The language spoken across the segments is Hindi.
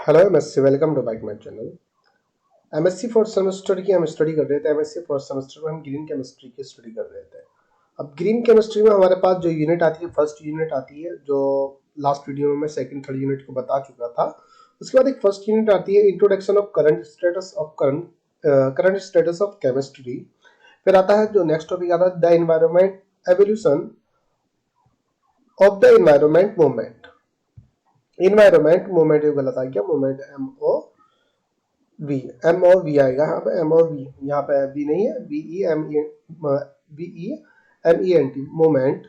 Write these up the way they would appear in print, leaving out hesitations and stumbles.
Hello MSc, welcome to by my channel. MSc fourth semester की हम स्टडी कर रहे थे। एमएससी फोर्थ सेमेस्टर में हम ग्रीन केमिस्ट्री की स्टडी कर रहे थे। अब ग्रीन केमिस्ट्री में हमारे पास जो यूनिट आती है, फर्स्ट यूनिट आती है, जो लास्ट वीडियो में मैं सेकंड थर्ड यूनिट को बता चुका था। उसके बाद एक फर्स्ट यूनिट आती है, introduction of current status of chemistry. फिर आता है जो नेक्स्ट टॉपिक आता है, the environment evolution of the environment movement. Environment movement ये गलत आ गया, मूवमेंट एम ओ वी आएगा यहाँ पे, एम ओ वी, यहाँ पे बी नहीं है, BEMENT movement.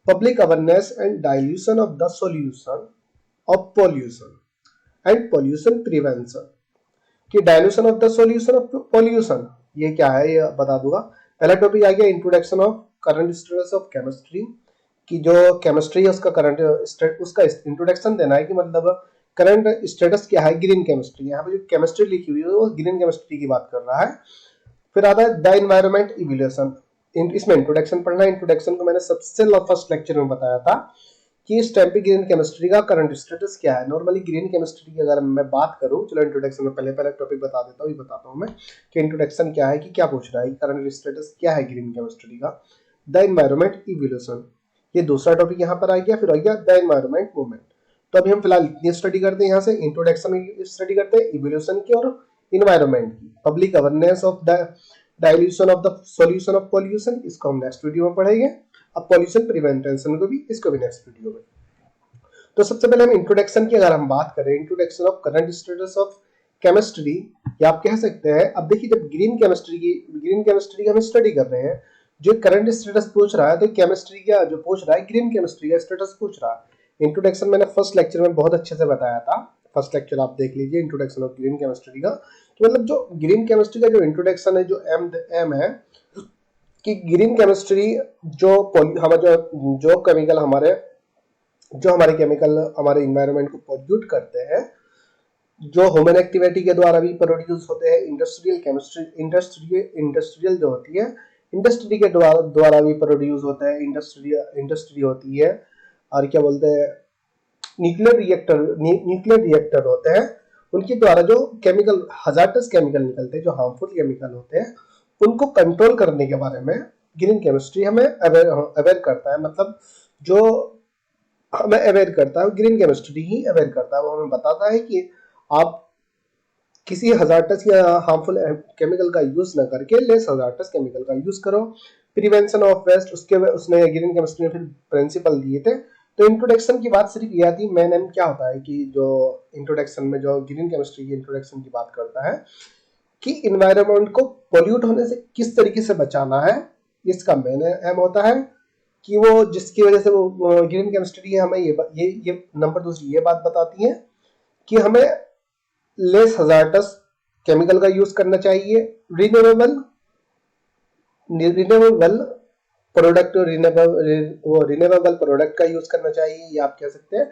Public awareness and dilution of the solution of pollution and pollution prevention. कि dilution of the solution of pollution ये क्या है ये बता दूंगा। पहला टॉपिक आ गया introduction of current status of chemistry, कि जो केमिस्ट्री है उसका करंट उसका इंट्रोडक्शन देना है, कि मतलब करंट स्टेटस क्या है ग्रीन केमिस्ट्री। यहाँ पे जो केमिस्ट्री लिखी हुई है वो ग्रीन केमिस्ट्री की बात कर रहा है। फिर आता है द एनवायरमेंट इवोल्यूशन। इसमें इंट्रोडक्शन पढ़ना है। इंट्रोडक्शन को मैंने सबसे फर्स्ट लेक्चर में बताया था कि इस टाइम पे ग्रीन केमिस्ट्री का करंट स्टेटस क्या है। नॉर्मली ग्रीन केमिस्ट्री की अगर मैं बात करूं, चलो इंट्रोडक्शन में पहले टॉपिक बता देता हूँ, बताता हूँ मैं कि इंट्रोडक्शन क्या है, कि क्या पूछ रहा है, करंट स्टेटस क्या है ग्रीन केमिस्ट्री का। द एनवायरमेंट इवोल्यूशन, ये दूसरा टॉपिक यहाँ पर आ गया। फिर आ गया द एनवायरमेंट मूवमेंट। तो अभी हम फिलहाल इतनी स्टडी करते हैं, यहाँ से इंट्रोडक्शन स्टडी करते हैं इवोल्यूशन की और इन्वायरमेंट की। Public awareness of the dilution of the solution of pollution, इसको हम नेक्स्ट वीडियो में पढ़ेंगे। अब पोल्यूशन प्रिवेंशन को भी, इसको भी नेक्स्ट वीडियो में। तो सबसे पहले हम इंट्रोडक्शन की अगर हम बात करें, introduction of current status of chemistry, या आप कह सकते हैं, अब देखिए जब ग्रीन केमिस्ट्री की हम स्टडी कर रहे हैं, जो करंट स्टेटस पूछ रहा है, तो केमिस्ट्री का जो पूछ रहा है ग्रीन केमिस्ट्री का स्टेटस पूछ रहा है। इंट्रोडक्शन मैंने फर्स्ट लेक्चर में बहुत अच्छे से बताया था, फर्स्ट लेक्चर आप देख लीजिए इंट्रोडक्शन ऑफ ग्रीन केमिस्ट्री का। तो मतलब जो ग्रीन केमिस्ट्री का जो इंट्रोडक्शन है, जो एम है कि ग्रीन केमिस्ट्री जो केमिकल हमारे केमिकल हमारे इन्वायरमेंट को पोल्यूट करते हैं, जो ह्यूमन एक्टिविटी के द्वारा भी प्रोड्यूस होते हैं, इंडस्ट्रियल केमिस्ट्री, इंडस्ट्रियल जो होती है, इंडस्ट्री के द्वारा भी प्रोड्यूस होता है, इंडस्ट्री होती है, और क्या बोलते हैं, न्यूक्लियर रिएक्टर होते हैं, उनके द्वारा जो केमिकल हजार्डस केमिकल निकलते हैं, जो हार्मफुल केमिकल होते हैं, उनको कंट्रोल करने के बारे में ग्रीन केमिस्ट्री हमें अवेयर करता है। मतलब जो हमें अवेयर करता है, ग्रीन केमिस्ट्री ही अवेयर करता है। वो हमें बताता है कि आप किसी हजार्डस या हार्मफुल केमिकल का यूज ना करके लेस हजार्डस केमिकल का यूज करो। प्रिवेंशन ऑफ वेस्ट, उसने ग्रीन केमिस्ट्री में फिर प्रिंसिपल दिए थे। तो इंट्रोडक्शन की बात सिर्फ ये आती, मेन एम क्या होता है कि जो इंट्रोडक्शन में जो ग्रीन केमिस्ट्री की इंट्रोडक्शन की बात करता है कि इन्वायरमेंट को पोल्यूट होने से किस तरीके से बचाना है, इसका मेन एम होता है। कि वो जिसकी वजह से वो ग्रीन केमिस्ट्री हमें ये नंबर दूसरी ये बात बताती है कि हमें लेस हजार्डस केमिकल का यूज करना चाहिए, रिन्यूएबल प्रोडक्ट का यूज करना चाहिए, या आप कह सकते हैं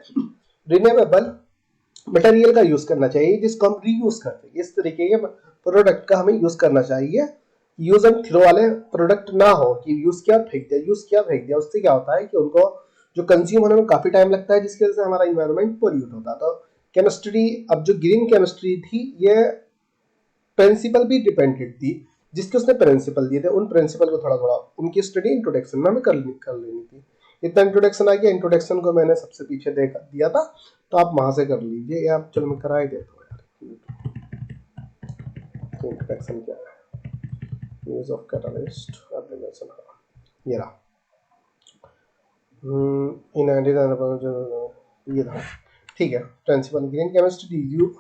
रिन्यूएबल मटेरियल का यूज करना चाहिए जिसको हम रीयूज करते हैं। इस तरीके के प्रोडक्ट का हमें यूज करना चाहिए। यूज एंड थ्रो वाले प्रोडक्ट ना हो कि यूज किया फेंक दिया। उससे क्या होता है कि उनको जो कंज्यूम होने में काफी टाइम लगता है, जिसकी वजह से हमारा इन्वायरमेंट पोल्यूट होता है। तो केमिस्ट्री, अब जो ग्रीन केमिस्ट्री थी, ये प्रिंसिपल भी डिपेंडेंट थी, जिसके उसने प्रिंसिपल दिए थे, उन प्रिंसिपल को थोड़ा थोड़ा उनकी स्टडी इंट्रोडक्शन में हमें कर लेनी थी। इतना इंट्रोडक्शन आ गया। इंट्रोडक्शन को मैंने सबसे पीछे दिया था, तो आप वहां से कर लीजिए, या चलो मैं करा ही देता हूँ यार। इंट्रोडक्शन क्या है, यूज ऑफ कैटलिस्ट एप्लीकेशन, ये रहा। ये था, ठीक है। प्रिंसिपल ग्रीन केमिस्ट्री,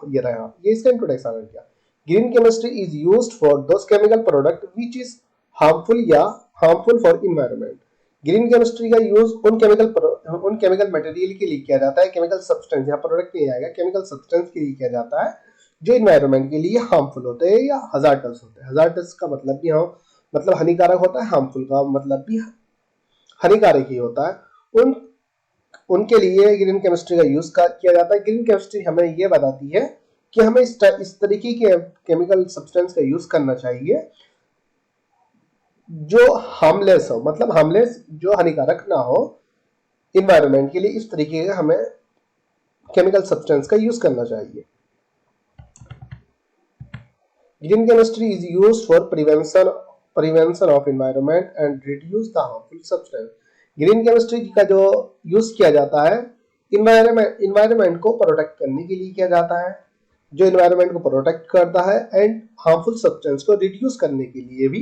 ये रहा, ये इसका इंट्रोडक्शन आ गया। Green chemistry is used for those chemical product which is harmful for environment. Green chemistry का यूज उन केमिकल मटेरियल के लिए किया जाता है, केमिकल सब्सटेंस, यहाँ प्रोडक्ट नहीं आएगा, केमिकल सब्सटेंस के लिए किया जाता है जो एनवायरनमेंट के लिए हार्मफुल होते हैं या हजार्डस होते हैं। हजार्डस का मतलब भी मतलब हानिकारक होता है, हार्मफुल का मतलब भी हानिकारक ही होता है। उनके लिए ग्रीन केमिस्ट्री का यूज किया जाता है। ग्रीन केमिस्ट्री हमें ये बताती है कि हमें इस तरीके के केमिकल सब्सटेंस का यूज करना चाहिए जो हार्मलेस हो, मतलब हार्मलेस, जो हानिकारक ना हो इन्वायरमेंट के लिए। इस तरीके का हमें केमिकल सब्सटेंस का यूज करना चाहिए। Green chemistry is used for prevention of environment and reduce the harmful substance. Green chemistry का जो यूज किया जाता है इन्वायरमेंट को प्रोटेक्ट करने के लिए किया जाता है, जो इन्वायरमेंट को प्रोटेक्ट करता है एंड हार्मफुल सब्सटेंस को रिड्यूस करने के लिए भी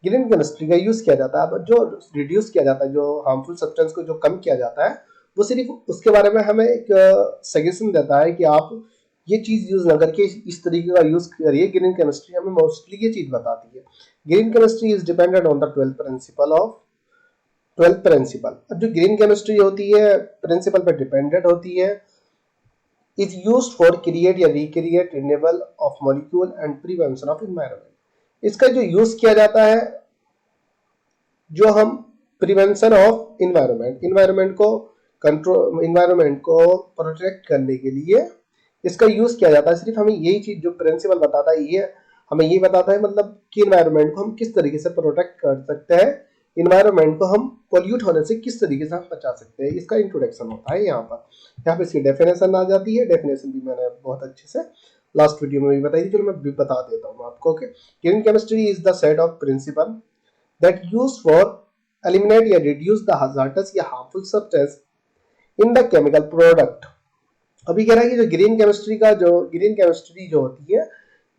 ग्रीन केमिस्ट्री का यूज किया जाता है। जो रिड्यूस किया जाता है, जो हार्मफुल सब्सटेंस को जो कम किया जाता है, वो सिर्फ उसके बारे में हमें एक सजेशन देता है कि आप ये चीज यूज ना करके इस तरीके का यूज करिए। ग्रीन केमिस्ट्री हमें मोस्टली ये चीज बताती है। Green chemistry is dependent on the 12th principle. अब जो ग्रीन केमिस्ट्री होती है प्रिंसिपल पर डिपेंडेंट होती है। इज यूज्ड फॉर क्रिएट या recreate renewable of molecule and prevention of environment. इसका जो यूज किया जाता है, जो हम प्रिवेंशन ऑफ इन्वायरमेंट को कंट्रोल, इन्वायरमेंट को प्रोटेक्ट करने के लिए इसका यूज किया जाता है। सिर्फ हमें यही चीज जो प्रिंसिपल बताता है, ये हमें ये बताता है मतलब कि इन्वायरमेंट को हम किस तरीके से प्रोटेक्ट कर सकते हैं, इन्वायरमेंट को हम पोल्यूट होने से किस तरीके से हम बचा सकते हैं। इसका इंट्रोडक्शन होता है यहाँ पे इसकी डेफिनेशन आ जाती है। डेफिनेशन भी मैंने बहुत अच्छे से लास्ट वीडियो में भी बताई थी, चलो मैं भी बता देता हूँ आपको। Okay, green chemistry is the set of principal that used for eliminate या रिड्यूस द हजार्डस या harmful substance in the chemical product. अभी कह रहा है कि जो ग्रीन केमिस्ट्री जो होती है,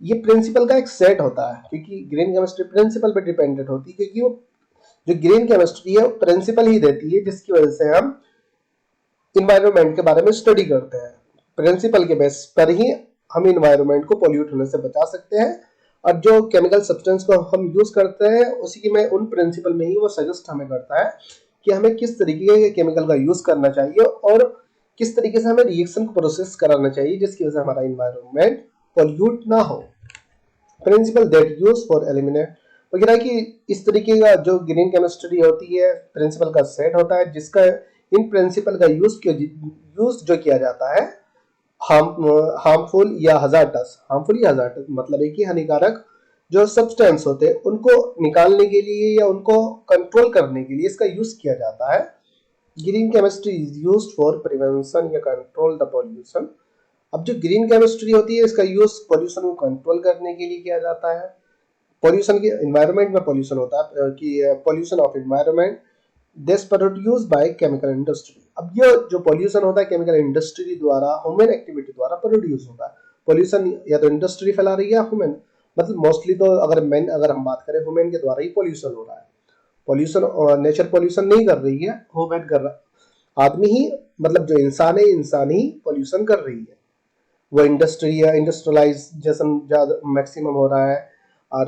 ये प्रिंसिपल का एक सेट होता है, क्योंकि ग्रीन केमिस्ट्री प्रिंसिपल पे डिपेंडेंट होती है, क्योंकि वो जो ग्रीन केमिस्ट्री है वो प्रिंसिपल ही देती है, जिसकी वजह से हम इन्वायरमेंट के बारे में स्टडी करते हैं। प्रिंसिपल के बेस पर ही हम इन्वायरमेंट को पोल्यूट होने से बचा सकते हैं, और जो केमिकल सब्सटेंस को हम यूज करते हैं उसी में उन प्रिंसिपल में ही वो सजेस्ट हमें करता है कि हमें किस तरीके के केमिकल का यूज करना चाहिए और किस तरीके से हमें रिएक्शन को प्रोसेस कराना चाहिए, जिसकी वजह से हमारा इन्वायरमेंट पोल्यूट ना हो। Principal that use for eliminate वगैरह की इस तरीके का जो ग्रीन केमिस्ट्री होती है प्रिंसिपल का सेट होता है, जिसका इन प्रिंसिपल का यूज जो किया जाता है हार्मफुल या हजार्डस मतलब है कि हानिकारक जो सब्सटेंस होते हैं उनको निकालने के लिए या उनको कंट्रोल करने के लिए इसका यूज किया जाता है। Green chemistry is used for prevention या कंट्रोल द पॉल्यूशन। अब जो ग्रीन केमिस्ट्री होती है इसका यूज पॉल्यूशन को कंट्रोल करने के लिए किया जाता है। पॉल्यूशन के एनवायरनमेंट में पॉल्यूशन होता है कि pollution of environment this produce by chemical industry. अब ये जो पॉल्यूशन होता है केमिकल इंडस्ट्री द्वारा, ह्यूमन एक्टिविटी द्वारा प्रोड्यूस होता है। पॉल्यूशन या तो इंडस्ट्री फैला रही है या ह्यूमन, मतलब मोस्टली तो अगर हम बात करें ह्यूमन के द्वारा ही पॉल्यूशन हो रहा है। पॉल्यूशन नेचर पॉल्यूशन नहीं कर रही है, ह्यूमन कर रहा, आदमी ही मतलब जो इंसान ही पॉल्यूशन कर रही है। वो इंडस्ट्री या इंडस्ट्रियलाइजेशन ज्यादा मैक्सिमम हो रहा है, और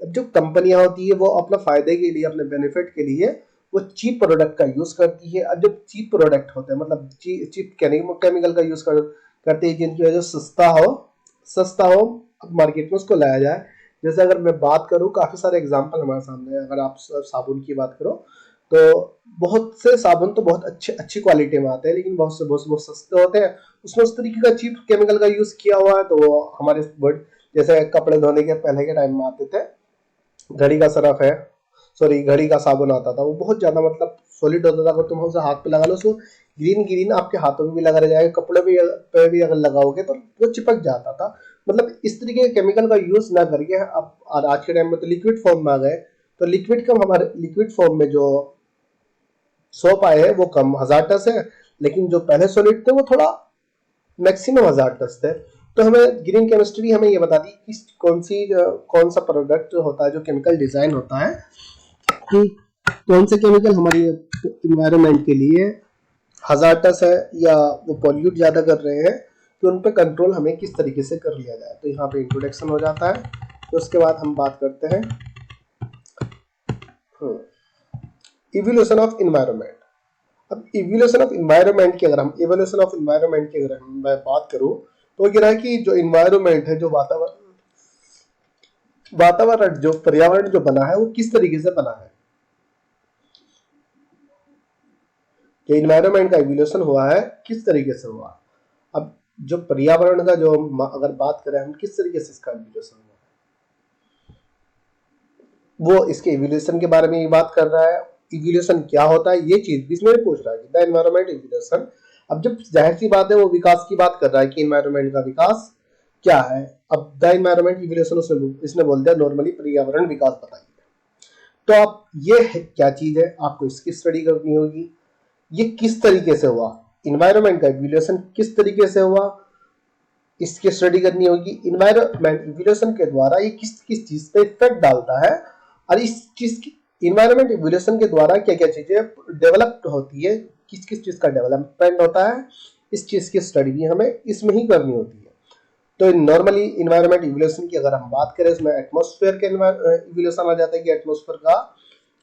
जो कंपनियां होती है वो अपना फायदे के लिए, अपने बेनिफिट के लिए वो चीप प्रोडक्ट का यूज करती है। अब जब चीप प्रोडक्ट होते हैं मतलब चीप केमिकल का यूज करते हैं जिनकी वजह से सस्ता हो मार्केट में उसको लाया जाए। जैसे अगर मैं बात करूं, काफी सारे एग्जांपल हमारे सामने है। अगर आप साबुन की बात करो तो बहुत से साबुन तो बहुत अच्छी क्वालिटी में आते हैं, लेकिन बहुत सस्ते होते हैं। उसमें उस तरीके का चीप केमिकल का यूज किया हुआ है, तो वो हमारे जैसे कपड़े धोने के पहले के टाइम में आते थे, घड़ी का साबुन आता था, वो बहुत ज्यादा मतलब सॉलिड होता था। अगर तुम उसे हाथ पे लगा लो उसको ग्रीन आपके हाथों में भी लगा रह जाएगा, कपड़े पे भी अगर लगाओगे तो वो चिपक जाता था। मतलब इस तरीके के केमिकल का यूज ना करके अब आज के टाइम में तो लिक्विड फॉर्म में आ गए, तो लिक्विड फॉर्म में जो सोप आए हैं वो कम हजार्डस है, लेकिन जो पहले सॉलिड थे वो थोड़ा मैक्सिमम हजार्डस थे। तो हमें ग्रीन केमिस्ट्री हमें ये बताती है कि कौन सा प्रोडक्ट होता है, जो केमिकल डिजाइन होता है कि कौन से केमिकल हमारी इन्वायरमेंट के लिए हजार्डस है या वो पॉल्यूट ज्यादा कर रहे हैं, तो उन पे कंट्रोल हमें किस तरीके से कर लिया जाए। तो यहाँ पे इंट्रोडक्शन हो जाता है। तो उसके बाद हम बात करते हैं इवोल्यूशन ऑफ इन्वायरमेंट। अब इवोल्यूशन ऑफ इन्वायरमेंट की अगर मैं बात करूं तो कह रहा है कि जो इन्वायरमेंट है, जो वातावरण जो पर्यावरण जो बना है वो किस तरीके से बना है, कि इन्वायरमेंट का इवोल्यूशन हुआ है किस तरीके से हुआ। अब जो पर्यावरण का जो अगर बात करें हम किस तरीके से इसका इवोल्यूशन हुआ, वो इसके इवोल्यूशन के बारे में ये बात कर रहा है। इवोल्यूशन क्या होता है ये चीज भी इसमें पूछ रहा है कि द एनवायरमेंट इवोल्यूशन। अब जब जाहिर सी बात है वो विकास की बात कर रहा है कि एनवायरमेंट का विकास क्या है। अब द एनवायरमेंट इवोल्यूशन इसने बोल दिया नॉर्मली पर्यावरण विकास बताइए। तो आप ये है क्या चीज है, आपको इसकी स्टडी करनी होगी। ये किस तरीके से हुआ, इन्वायरमेंट का इवोल्यूशन किस तरीके से हुआ, इसकी स्टडी करनी होगी। इन्वायरमेंट इवोल्यूशन के द्वारा ये किस किस चीज पे इफेक्ट डालता है, और इस चीज की इन्वायरमेंट इवोल्यूशन के द्वारा क्या क्या चीजें डेवलप होती है, किस किस चीज का डेवलपमेंट होता है, इस चीज की स्टडी भी हमें इसमें ही करनी होती है। तो नॉर्मली इन्वायरमेंट इवोल्यूशन की अगर हम बात करें, इसमें एटमॉस्फेयर के इवोल्यूशन आ जाता है कि एटमॉस्फेयर का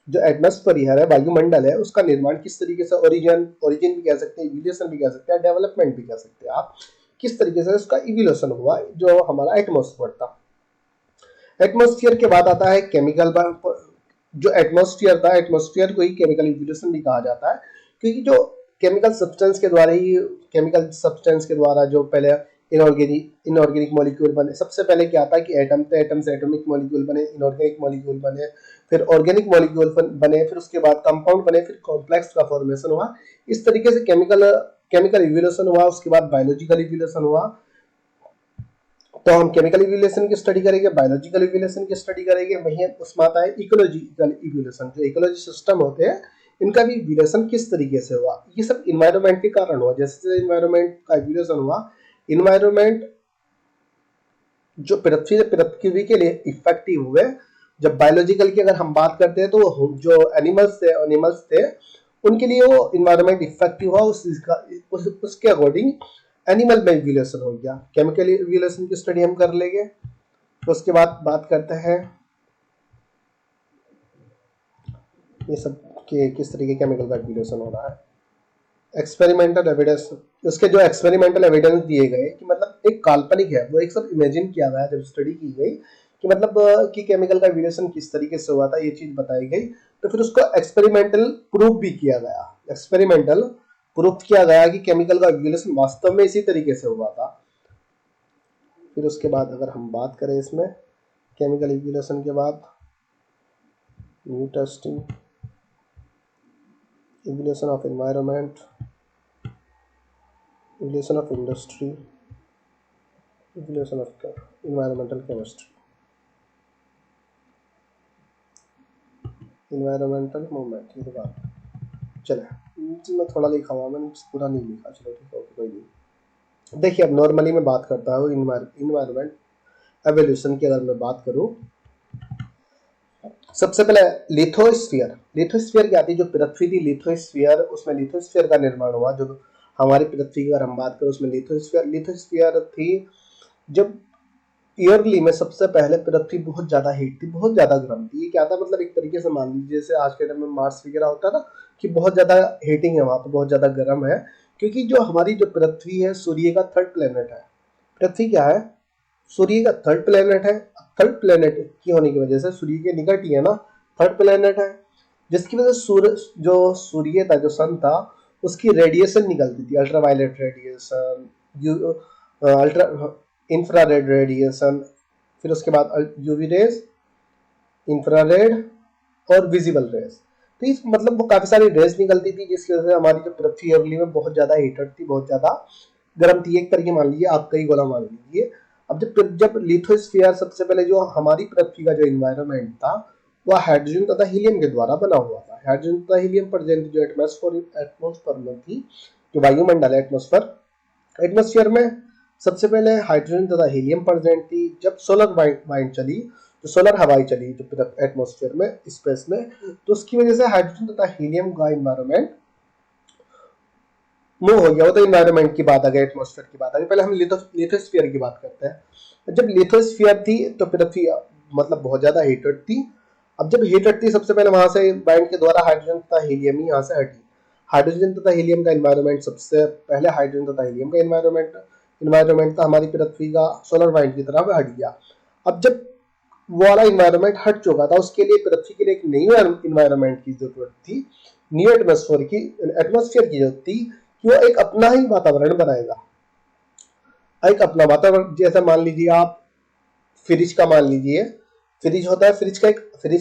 जो एटमॉस्फेयर है, वायुमंडल है, उसका निर्माण किस तरीके से, ओरिजिन भी कह सकते हैं, इवोल्यूशन भी कह सकते हैं, डेवलपमेंट भी कह सकते हैं आप, किस तरीके से उसका इवोल्यूशन हुआ जो हमारा एटमॉस्फेयर था। एटमॉस्फेयर के बाद आता है केमिकल। जो एटमॉस्फेयर था, एटमॉस्फेयर को ही केमिकल इवोल्यूशन भी कहा जाता है, क्योंकि जो केमिकल सब्सटेंस के द्वारा ही, केमिकल सब्सटेंस के द्वारा जो पहले इनऑर्गेनिक मॉलिक्यूल बने। सबसे पहले क्या था कि एटम थे, एटम से एटॉमिक मॉलिक्यूल बने, इनऑर्गेनिक मॉलिक्यूल बने, फिर ऑर्गेनिक मॉलिक्यूल बने, फिर उसके बाद कंपाउंड बने, फिर कॉम्प्लेक्स का फॉर्मेशन हुआ। इस तरीके से केमिकल इवोल्यूशन हुआ। उसके बाद बायोलॉजिकल इवोल्यूशन हुआ। तो हम केमिकल इवोल्यूशन की स्टडी करेंगे, बायोलॉजिकल इवोल्यूशन की स्टडी करेंगे। वहीं उसमें आता है इकोलॉजिकल इवोल्यूशन। जो इकोलॉजी सिस्टम होते हैं, इनका भी इवोल्यूशन किस तरीके से हुआ, ये सब इन्वायरमेंट के कारण हुआ। जैसे इन्वायरमेंट का इवोल्यूशन हुआ, इन्वायरमेंट जो पृथ्वी के लिए इफेक्टिव हुए। जब बायोलॉजिकल की अगर हम बात करते हैं, तो जो एनिमल्स थे उनके लिए वो इन्वायरमेंट इफेक्टिव हुआ, उसके अकॉर्डिंग एनिमल में इवोल्यूशन हो गया। केमिकल इवोल्यूशन की स्टडी हम कर लेंगे। तो उसके बाद बात करते हैं ये सब के किस तरीके केमिकल का इवोल्यूशन हो रहा है। एक्सपेरिमेंटल एविडेंस, उसके जो एक्सपेरिमेंटल एविडेंस दिए गए कि मतलब एक काल्पनिक है, वो एक सब इमेजिन किया गया जब स्टडी की गई कि मतलब कि केमिकल का इवोल्यूशन किस तरीके से हुआ था, ये चीज बताई गई। तो फिर उसको एक्सपेरिमेंटल प्रूफ भी किया गया। एक्सपेरिमेंटल प्रूफ किया गया कि केमिकल का इवोल्यूशन वास्तव में इसी तरीके से हुआ था। फिर उसके बाद अगर हम बात करें इसमें केमिकल इवोल्यूशन के बाद, new testing, evolution of environment, evolution of industry, evolution of environmental chemistry, environmental movement। ये बात चले, मैं थोड़ा लिखा हुआ, मैंने पूरा नहीं लिखा, चलो ठीक है, कोई नहीं। देखिए, अब नॉर्मली मैं बात करता हूँ इन्वायरमेंट एवोल्यूशन की। अगर मैं बात करूँ, सबसे पहले लिथोस्फीयर क्या थी, जो पृथ्वी थी लिथोस्फीयर, उसमें लिथोस्फीयर का निर्माण हुआ। जो हमारी पृथ्वी की अगर हम बात करें, उसमें लिथोस्फीयर थी। जब ईयरली में सबसे पहले पृथ्वी बहुत ज्यादा हीट थी, बहुत ज्यादा गर्म थी। ये क्या था, मतलब एक तरीके से मान लीजिए जैसे आज के टाइम में मार्स वगैरह होता है ना, कि बहुत ज्यादा हीटिंग है वहां पर, बहुत ज्यादा गर्म है। क्योंकि जो हमारी जो पृथ्वी है, सूर्य का थर्ड प्लेनेट है। पृथ्वी क्या है, सूर्य का थर्ड प्लेनेट है। थर्ड प्लेनेट की होने की वजह से सूर्य के निकट ही है ना, थर्ड प्लेनेट है, जिसकी वजह से सूर्य था, जो सन था, उसकी रेडिएशन निकलती थी, ultraviolet radiation, ultra infrared radiation, फिर उसके बाद यूवी रेज, इंफ्रारेड और विजिबल रेज। तो इस मतलब वो काफी सारी रेज निकलती थी, जिसकी वजह से हमारी जो पृथ्वी अगली में बहुत ज्यादा हीटेड थी, बहुत ज्यादा गर्म थी। एक तरीके मान लीजिए, आपका ही गोला मान लीजिए। अब जब लिथोस्फीयर, सबसे पहले जो हमारी पृथ्वी का जो इन्वायरमेंट था, वह हाइड्रोजन तथा हीलियम के द्वारा बना हुआ था। हाइड्रोजन तथा हीलियम प्रेजेंट जो एटमॉस्फेयर में थी, जो वायुमंडल है, एटमॉस्फेयर में सबसे पहले हाइड्रोजन तथा हीलियम प्रेजेंट थी। जब सोलर वाइंड चली, जो सोलर हवाई चली जो एटमॉस्फेयर में, स्पेस में, तो उसकी वजह से हाइड्रोजन तथा हीलियम का इन्वायरमेंट मूव हो गया। वो तो इन्वायरमेंट की बात आ गई, एटमॉस्फेयर की बात आ गई। पहले हम लिथोस्फीयर की बात करते हैं। जब लिथोस्फीयर थी तो पृथ्वी मतलब बहुत ज्यादा हीटेड थी। अब जब हीटेड थी, सबसे पहले वहां से बाइंड के द्वारा हाइड्रोजन तथा हीलियम ही यहाँ से हटी। हाइड्रोजन तथा हीलियम का इन्वायरमेंट, सबसे पहले हाइड्रोजन तथा हीलियम का इन्वायरमेंट था हमारी पृथ्वी का, सोलर वाइंड की तरह हट गया। अब जब वो वाला इन्वायरमेंट हट चुका था, उसके लिए पृथ्वी के लिए एक न्यू इन्वायरमेंट की जरूरत थी, न्यू एटमॉस्फेयर की जरूरत थी, कि वो एक अपना ही वातावरण बनाएगा। एक अपना वातावरण, जैसे मान लीजिए आप फ्रिज का मान लीजिए, फ्रिज होता है, फ्रिज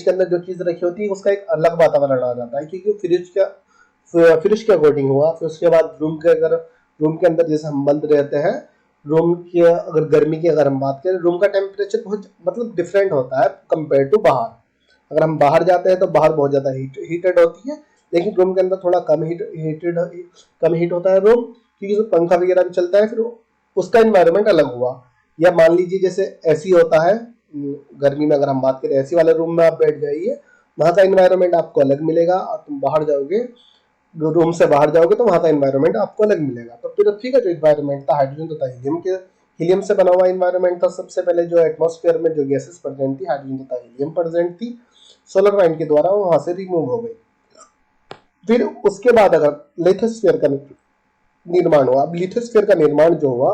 के अंदर जो चीज रखी होती है उसका एक अलग वातावरण आ जाता है, क्योंकि फ्रिज के अकॉर्डिंग हुआ। फिर उसके बाद रूम के अंदर जैसे हम बंद रहते हैं, रूम की अगर गर्मी की अगर हम बात करें, रूम का टेम्परेचर बहुत मतलब डिफरेंट होता है कंपेयर टू बाहर। अगर हम बाहर जाते हैं तो बाहर बहुत ज़्यादा हीटेड होती है, लेकिन रूम के अंदर थोड़ा कम हीट होता है रूम, क्योंकि जो पंखा वगैरह भी चलता है, फिर उसका इन्वायरमेंट अलग हुआ। या मान लीजिए जैसे एसी होता है, गर्मी में अगर हम बात करें एसी वाले रूम में आप बैठ जाइए, वहाँ का इन्वायरमेंट आपको अलग मिलेगा, और तुम बाहर जाओगे, रूम से बाहर जाओगे तो वहाँ का इन्वायरमेंट आपको अलग मिलेगा। तो पृथ्वी का जो इन्वायरमेंट था हाइड्रोजन तथा हीलियम से बना हुआ इन्वायरमेंट था। सबसे पहले जो एटमॉस्फेयर में जो गैसेस प्रेजेंट थी, हाइड्रोजन तथा हीलियम प्रेजेंट थी, सोलर वाइंड के द्वारा वो वहां से रिमूव हो गई। फिर उसके बाद अगर लिथोस्फीयर का निर्माण हुआ। अब लिथोस्फीयर का निर्माण जो हुआ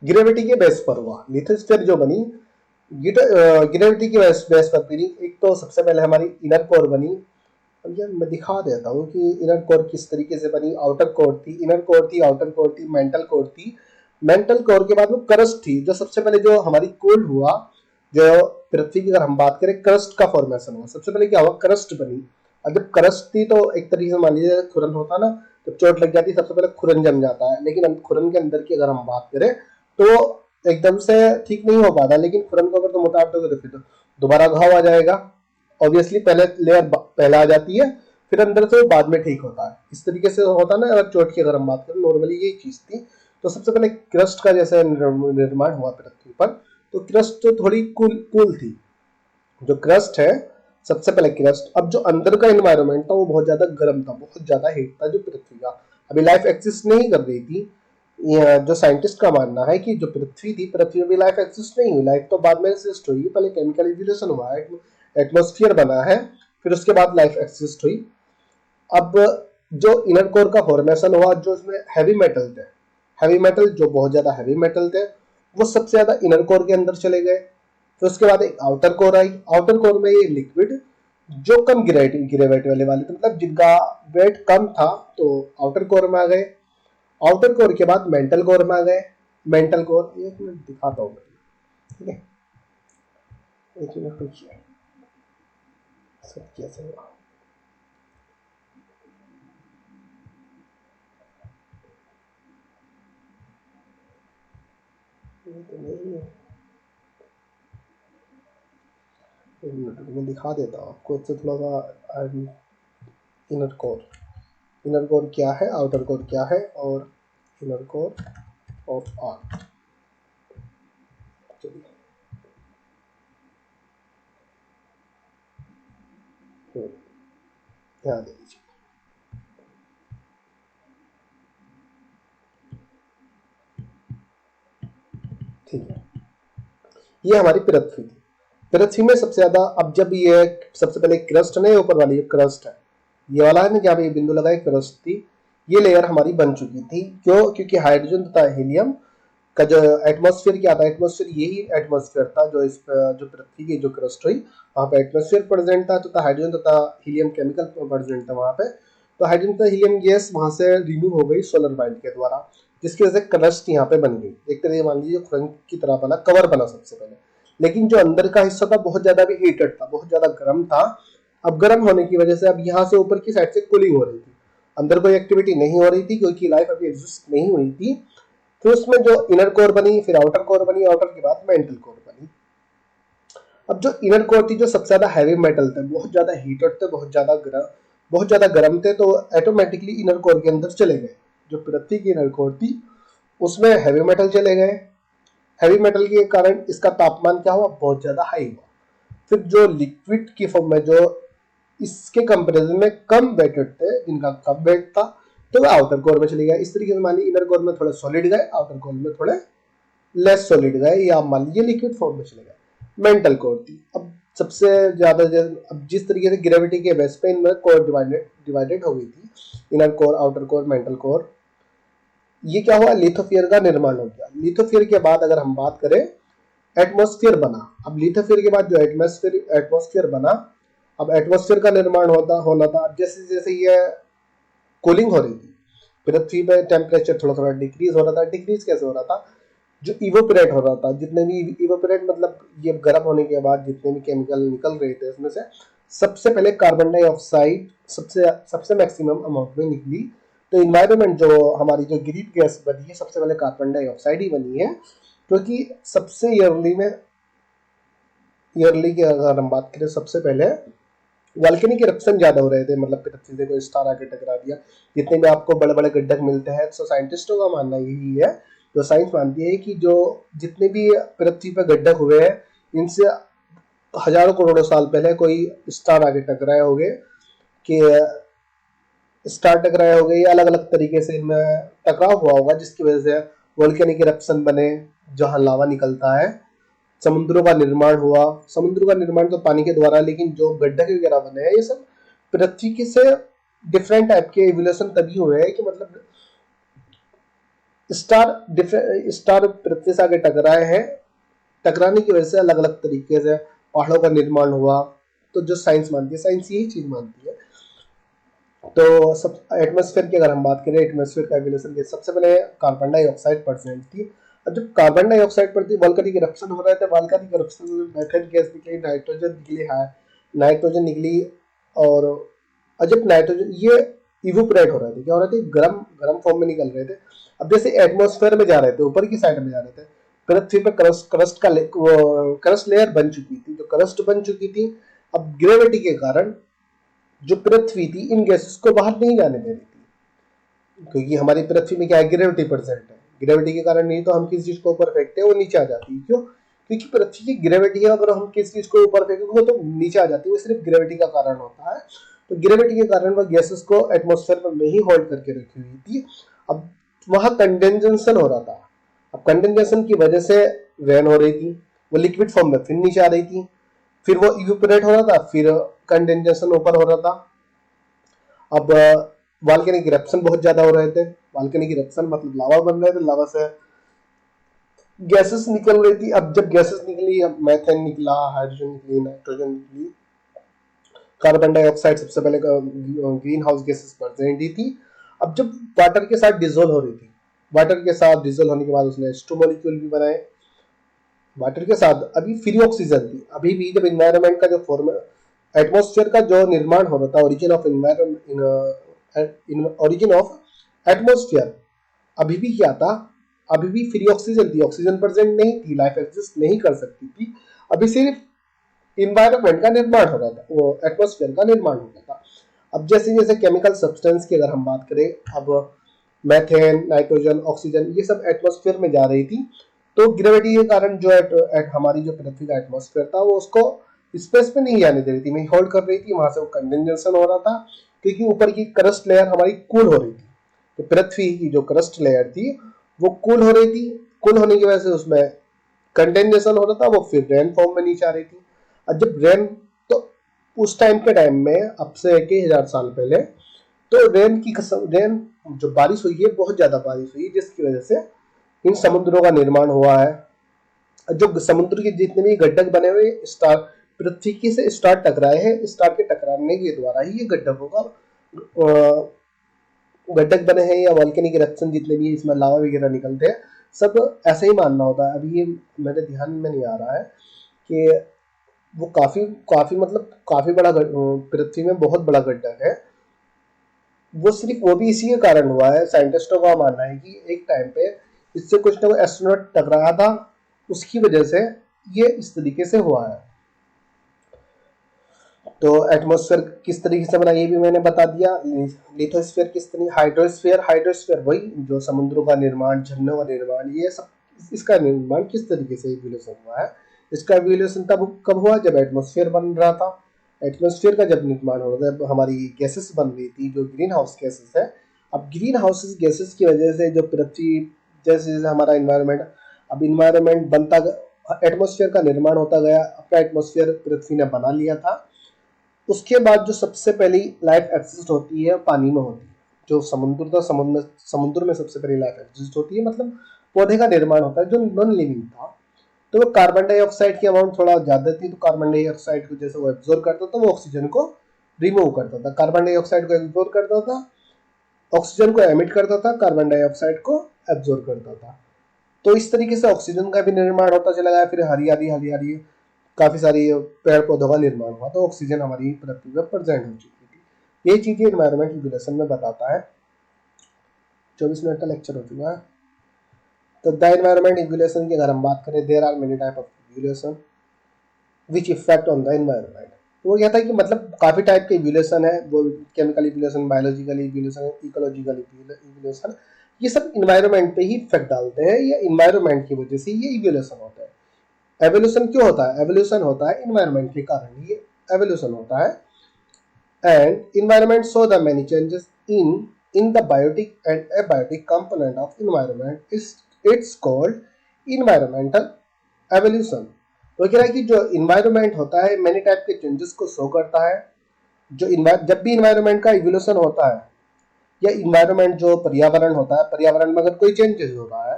ग्रेविटी के बेस पर हुआ। लिथोस्फीयर जो बनी ग्रेविटी की बेस पर बनी। एक तो सबसे पहले हमारी इनर कोर बनी। अब यार मैं दिखा देता हूँ कि इनर कोर किस तरीके से बनी। आउटर कोर थी, इनर कोर थी, आउटर कोर थी, मेंटल कोर थी। मेंटल कोर के बाद वो क्रस्ट थी, जो सबसे पहले जो हमारी कोल्ड हुआ, जो पृथ्वी की अगर हम बात करें क्रस्ट का फॉर्मेशन हुआ। सबसे पहले क्या हुआ, क्रस्ट बनी। अब जब क्रस्ट थी तो एक तरीके से मान लीजिए खुरन होता ना, जब चोट लग जाती सबसे पहले खुरन जम जाता है, लेकिन खुरन के अंदर की अगर हम बात करें तो एकदम से ठीक नहीं हो पाता, लेकिन खुरन को अगर तुम उतार दोगे तो फिर दोबारा घाव आ जाएगा। ऑब्वियसली पहले लेयर पहले आ जाती है, फिर अंदर से बाद में ठीक होता है। इस तरीके से होता ना, अगर चोट की अगर हम बात करें, नॉर्मली यही चीज थी। तो सबसे पहले क्रस्ट का जैसे निर्माण हुआ पृथ्वी पर, तो क्रस्ट तो थोड़ी कूल थी। जो क्रस्ट है, सबसे पहले क्रस्ट। अब जो अंदर का एनवायरनमेंट था वो बहुत ज्यादा गर्म था, बहुत ज्यादा हीट था जो पृथ्वी का। अभी लाइफ एक्सिस्ट नहीं कर रही थी। जो साइंटिस्ट का मानना है कि जो पृथ्वी थी, पृथ्वी में भी लाइफ एक्सिस्ट नहीं हुई। लाइफ तो बाद में एक्सिस्ट हुई, पहले केमिकल इवोल्यूशन हुआ है, एटमोस्फियर बना है, फिर उसके बाद लाइफ एक्सिस्ट हुई। अब जो इनर कोर का फॉर्मेशन हुआ, जो उसमें हैवी मेटल थे, हैवी मेटल जो बहुत ज्यादा हैवी मेटल थे, वो सबसे ज्यादा इनर कोर के अंदर चले गए। फिर उसके बाद एक आउटर कोर आई। आउटर कोर में ये लिक्विड जो कम गिरेवेट वाले थे, मतलब जिनका वेट कम था, तो आउटर कोर में आ गए। आउटर कोर के बाद मेंटल कोर में आ गए। मेंटल कोर, एक मिनट दिखाता हूँ, ठीक है, एक मिनट रुकिए। सब कैसे हुआ, ये तो नहीं है। एक मिनट मैं दिखा देता हूँ आपको, इससे थोड़ा सा। इनर कोर, इनर कोर क्या है, आउटर कोर क्या है, और इनर कोर ऑफ आर्ट। चलिए, ध्यान दे दीजिए, ठीक है। ये हमारी पृथ्वी थी। पृथ्वी में सबसे ज्यादा, अब जब ये सबसे पहले क्रस्ट है ना, ऊपर वाली ये क्रस्ट है, ये वाला है ना जहाँ पे ये बिंदु लगा है, क्रस्ट थी। ये लेयर हमारी बन चुकी थी। क्यों? क्योंकि हाइड्रोजन तथा हीलियम का जो एटमॉस्फेयर क्या था, एटमॉस्फेयर यही एटमॉस्फेयर था जो इस जो पृथ्वी की जो क्रस्ट हुई, वहाँ पे एटमॉस्फेयर प्रेजेंट था, तथा हाइड्रोजन तथा हीलियम केमिकल प्रेजेंट था वहाँ पे। तो हाइड्रोजन तथा हीलियम गैस वहाँ से रिमूव हो गई सोलर वाइंड के द्वारा, जिसकी वजह से क्रस्ट यहाँ पे बन गई। एक तरह मान लीजिए खुरन की तरह बना, कवर बना सबसे पहले। लेकिन जो अंदर का हिस्सा था बहुत ज्यादा भी हीटेड था, बहुत ज्यादा गर्म था। अब गर्म होने की वजह से अब यहाँ से ऊपर की साइड से कूलिंग हो रही थी, अंदर कोई एक्टिविटी नहीं हो रही थी, क्योंकि लाइफ अभी एग्जिस्ट नहीं हुई थी। फिर उसमें जो इनर कोर बनी, फिर आउटर कोर बनी, आउटर के बाद मेंटल कोर बनी। अब जो इनर कोर थी, जो सबसे ज्यादा हैवी मेटल थे, बहुत ज्यादा हीटेड थे, बहुत ज्यादा गर्म थे, तो ऑटोमेटिकली इनर कोर के अंदर चले गए। जो पृथ्वी की इनर कोर थी उसमें हैवी मेटल चले गए। हैवी मेटल के कारण इसका तापमान क्या हुआ, बहुत ज्यादा हाई हुआ। फिर जो लिक्विड की फॉर्म में जो इसके कंपेरिजन में कम वेटेड थे, जिनका कम वेट था, तो वे आउटर कोर में चले गए। इस तरीके से मान लीजिए इनर कोर में थोड़े सॉलिड गए, आउटर कोर में थोड़े लेस सॉलिड गए, या मान लीजिए लिक्विड फॉर्म में चले गए। मेंटल कोर थी। अब सबसे ज्यादा अब जिस तरीके से ग्रेविटी के बेस पे इनमें कोर डिवाइडेड हो गई थी, inner core, outer core, mantle core. ये क्या हुआ, लिथोस्फीयर का निर्माण हो गया। लिथोस्फीयर के बाद अगर हम बात करें, एटमॉस्फेयर बना। अब लिथोस्फीयर के बाद जो एटमॉस्फेयर बना, अब एटमॉस्फेयर का निर्माण होना था। अब जैसे जैसे ये कूलिंग हो रही थी, पृथ्वी पे टेम्परेचर थोड़ा थोड़ा डिक्रीज हो रहा था। डिक्रीज कैसे हो रहा था, जो इवोपरेट हो रहा था, जितने भी इवोपरेट मतलब ये गर्म होने के बाद जितने भी केमिकल निकल रहे थे उसमें से, सबसे पहले कार्बन डाइऑक्साइड सबसे सबसे मैक्सिमम अमाउंट में निकली, तो इन्वायरमेंट जो हमारी जो ग्रीन गैस बनी है सबसे पहले कार्बन डाइऑक्साइड ही बनी है, क्योंकि सबसे ईयरली की अगर हम बात करें सबसे पहले वॉल्केनिक इरप्शन ज्यादा हो रहे थे, मतलब पृथ्वी से कोई स्टार आके टकरा दिया। जितने भी आपको बड़े बड़े गड्ढे मिलते हैं, तो साइंटिस्टों का मानना यही है, जो साइंस मानती है कि जो जितने भी पृथ्वी पर गड्ढे हुए हैं इनसे हजारों करोड़ों साल पहले कोई स्टार आके टकराए होंगे, कि स्टार टकराए होंगे या अलग अलग तरीके से इनमें टकराव हुआ होगा, जिसकी वजह से वोल्केनिक इरप्शन बने, जहां लावा निकलता है। समुद्रों का निर्माण हुआ, समुद्र का निर्माण तो पानी के द्वारा, लेकिन जो गड्ढे वगैरह बने हैं ये सब पृथ्वी की से डिफरेंट टाइप के एवोल्यूशन तभी हुए हैं कि मतलब स्टार पृथ्वी से आगे टकराए हैं, टकराने की वजह से अलग अलग तरीके से पहाड़ों का निर्माण हुआ। तो जो साइंस मानती है, साइंस यही चीज मानती है। तो सब एटमॉस्फेयर की अगर हम बात करें, एटमॉस्फेयर का एवोल्यूशन के सबसे पहले कार्बन डाइऑक्साइड प्रेजेंट थी। अब जब कार्बन डाइऑक्साइड पर वॉल्केनिक इरप्शन हो रहे थे, वॉल्केनिक इरप्शन में मेथेन गैस निकली, नाइट्रोजन निकली, और जब नाइट्रोजन ये इवोपरेट हो रहे थे, क्या हो रहे थे, गर्म गर्म फॉर्म में निकल रहे थे। अब जैसे एटमॉस्फेयर में जा रहे थे, ऊपर की साइड में जा रहे थे, पृथ्वी पे क्रस्ट लेयर बन चुकी थी, जो क्रस्ट बन चुकी थी, अब ग्रेविटी के कारण जो पृथ्वी थी इन गैसेस को बाहर नहीं जाने दे रही थी, क्योंकि हमारी पृथ्वी में क्या है, ग्रेविटी प्रेजेंट है। ग्रेविटी के कारण नहीं तो हम किसी चीज को ऊपर फेंकते हैं वो नीचे आ जाती है, क्यों, क्योंकि पृथ्वी की ग्रेविटी है, अगर हम किसी चीज को ऊपर फेंकेंगे तो नीचे आ जाती है, वो सिर्फ ग्रेविटी का कारण होता है। तो ग्रेविटी के कारण वह गैसेस को एटमोस्फेयर में ही होल्ड करके रखी हुई थी। अब वहां कंडेंसेशन हो रहा था, अब कंडेंसेशन की वजह से रेन हो रही थी, वो लिक्विड फॉर्म में फिर नीचे आ रही थी, फिर वो इवेपोरेट हो रहा था, फिर कंडेंसेशन ऊपर हो रहा था। अब वॉल्केनिक इरप्शन बहुत ज्यादा हो रहे थे, वॉल्केनिक इरप्शन मतलब लावा बन रहे थे, लावा से गैसेस निकल रही थी। अब जब गैसेस निकली, अब मैथेन निकला, हाइड्रोजन निकली, नाइट्रोजन निकली, कार्बन डाइऑक्साइड सबसे पहले ग्रीन हाउस गैसेस प्रेजेंट ही थी। अब जब वाटर के साथ डिजोल्व हो रही थी, वाटर के साथ डिजोल्व होने के बाद उसने H2 मॉलिक्यूल भी बनाए, वाटर के साथ अभी फ्री ऑक्सीजन थी। अभी भी जब इन्वायरमेंट का जो फॉर्म एटमोस्फेयर का जो निर्माण हो रहा था, ओरिजिन ऑफ एटमोस्फेयर, अभी भी क्या था, अभी भी फ्री ऑक्सीजन थी, ऑक्सीजन प्रेजेंट नहीं थी, लाइफ एग्जिस्ट नहीं कर सकती थी। अभी सिर्फ इन्वायरमेंट का निर्माण हो रहा था, वो एटमोस्फेयर का निर्माण हो रहा था। अब जैसे जैसे केमिकल सब्सटेंस की अगर हम बात करें, अब मैथेन, नाइट्रोजन, ऑक्सीजन ये सब एटमोस्फेयर में जा रही थी, तो ग्रेविटी के कारण जो हमारी जो पृथ्वी का एटमोस्फेयर था वो उसको स्पेस में नहीं जाने दे रही थी, वही होल्ड कर रही थी, वहां से वो कंडेंसेशन हो रहा था, क्योंकि ऊपर की क्रस्ट लेयर हमारी कूल हो रही थी। तो पृथ्वी की जो क्रस्ट लेयर थी वो कूल हो रही थी, कूल होने की वजह से उसमें कंडेंसेशन हो रहा था, वो फिर रेन फॉर्म में नीचे आ रही थी। और जब रेन, तो उस टाइम के टाइम में, अब से 1000 साल पहले, तो रेन जो बारिश हुई है बहुत ज्यादा बारिश हुई, जिसकी वजह से इन समुद्रों का निर्माण हुआ है। जो समुद्र के जितने भी गड्ढे बने हुए स्टार पृथ्वी की से स्टार टकराए हैं, स्टार के टकराने के द्वारा ही ये गड्ढकों का गड्ढक बने हैं, या वॉल्केनिक इरप्शन जितने भी इसमें लावा वगैरह निकलते हैं, सब ऐसा ही मानना होता है। अभी ये मेरे ध्यान में नहीं आ रहा है कि वो काफी काफी मतलब काफी बड़ा पृथ्वी में बहुत बड़ा गड्ढा है, वो सिर्फ वो भी इसी के कारण हुआ है। साइंटिस्टों का मानना है कि एक टाइम पे इससे कुछ ना कुछ एस्ट्रोनॉट टकराया था, उसकी वजह से ये इस तरीके से हुआ है। तो एटमॉस्फेयर किस तरीके से बना ये भी मैंने बता दिया। लिथोस्फीयर किस तरीके, हाइड्रोस्फीयर वही जो समुद्रों का निर्माण, झरनों का निर्माण, ये सब इसका निर्माण किस तरीके से इवोल्यूशन हुआ है। इसका इवोल्यूशन तब कब हुआ जब एटमॉस्फेयर बन रहा था। एटमॉस्फेयर का जब निर्माण हो रहा था, हमारी गैसेस बन रही थी जो ग्रीन हाउस गैसेस है। अब ग्रीन हाउस गैसेस की वजह से जो पृथ्वी, जैसे जैसे हमारा इन्वायरमेंट, अब इन्वायरमेंट बनता, एटमॉस्फेयर का निर्माण होता गया, अपना एटमॉस्फेयर पृथ्वी ने बना लिया था। उसके बाद जो सबसे पहली लाइफ एग्जिस्ट होती है पानी में होती है, जो समुद्र था, समुद्र में सबसे पहली लाइफ एग्जिस्ट होती है, मतलब पौधे का निर्माण होता है जो नॉन लिविंग था। तो वो कार्बन डाइऑक्साइड की अमाउंट थोड़ा ज्यादा थी, तो कार्बन डाइऑक्साइड को जैसे वो एब्जॉर्ब करता था, वो ऑक्सीजन को रिमूव करता था, कार्बन डाइऑक्साइड को एब्जॉर्ब करता था, ऑक्सीजन को एमिट करता था, कार्बन डाइऑक्साइड को एब्जॉर्ब करता था। तो इस तरीके से ऑक्सीजन का भी निर्माण होता चला गया, फिर हरियाली हरियाली काफी सारी पेड़ पौधों का निर्माण हुआ, तो ऑक्सीजन हमारी पृथ्वी पर प्रेजेंट हो चुकी थी। ये चीजें एनवायरमेंट रेगुलेशन में बताता है। 24 मिनट का लेक्चर हो चुका है। तो द एनवायरनमेंट इवोल्यूशन की अगर हम बात करें, there are many type of evolution which effect on the environment. तो वो कहता है कि मतलब काफ़ी टाइप के इवोल्यूशन है, वो chemical evolution, biological evolution, ecological evolution, ये सब इन्वायरमेंट पे ही इफेक्ट डालते हैं, या इन्वायरमेंट की वजह से ये इवोल्यूशन होता है। एवोल्यूशन क्यों होता है? एवोल्यूशन होता है इन्वायरमेंट के कारण ये एवोल्यूशन होता है। And environment show the many changes in the biotic and abiotic component of environment is it's called environmental evolution। तो कह रहा है कि जो environment होता है many टाइप के changes को show करता है। जो जब भी environment का evolution होता है, या environment जो पर्यावरण होता है, पर्यावरण में अगर कोई changes हो रहा है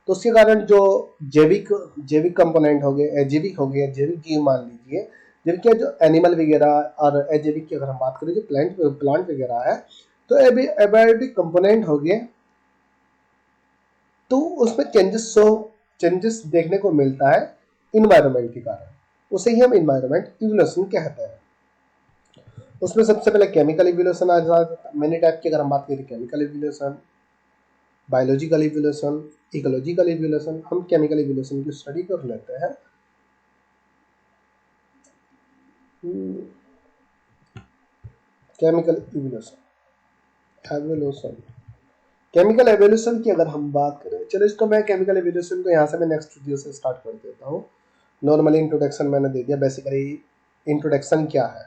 तो उसके कारण जो जैविक जैविक कंपोनेंट हो गए, अजैविक हो गए, जैविक जीव मान लीजिए, जबकि जो एनिमल वगैरह और अजैविक की अगर हम बात करें जो प्लांट वगैरह है, तो एबायोटिक कंपोनेंट हो गए, तो उसमें चेंजेस देखने को मिलता है इन्वायरमेंट के कारण। उसे ही हम इन्वायरमेंट इवोल्यूशन कहते हैं। उसमें सबसे पहले केमिकल इवोल्यूशन आ जाता है। मैनी टाइप की अगर हम बात करें, chemical evolution, biological evolution, ecological evolution. हम केमिकल इवोल्यूशन की स्टडी कर लेते हैं। केमिकल एवोल्यूशन केमिकल एवोल्यूशन की अगर हम बात करें, चलो इसको मैं केमिकल एवोल्यूशन को यहाँ से मैं नेक्स्ट वीडियो से स्टार्ट कर देता हूँ। नॉर्मली इंट्रोडक्शन मैंने दे दिया। बेसिकली इंट्रोडक्शन क्या है,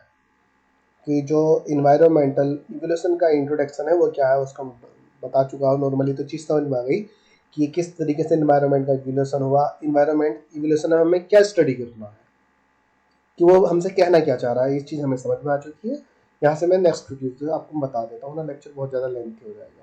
कि जो इन्वायरमेंटल इवोल्यूशन का इंट्रोडक्शन है वो क्या है, उसको बता चुका हूँ। नॉर्मली तो चीज़ समझ में आ गई कि किस तरीके से इन्वायरमेंट का इवोल्यूशन हुआ, इन्वायरमेंट इवोल्यूशन में हमें क्या स्टडी करना है, कि वो हमसे कहना क्या चाह रहा है, ये चीज़ हमें समझ में आ चुकी है। यहाँ से मैं नेक्स्ट वीडियो से आपको बता देता हूँ ना, लेक्चर बहुत ज़्यादा लेंथी हो जाएगा।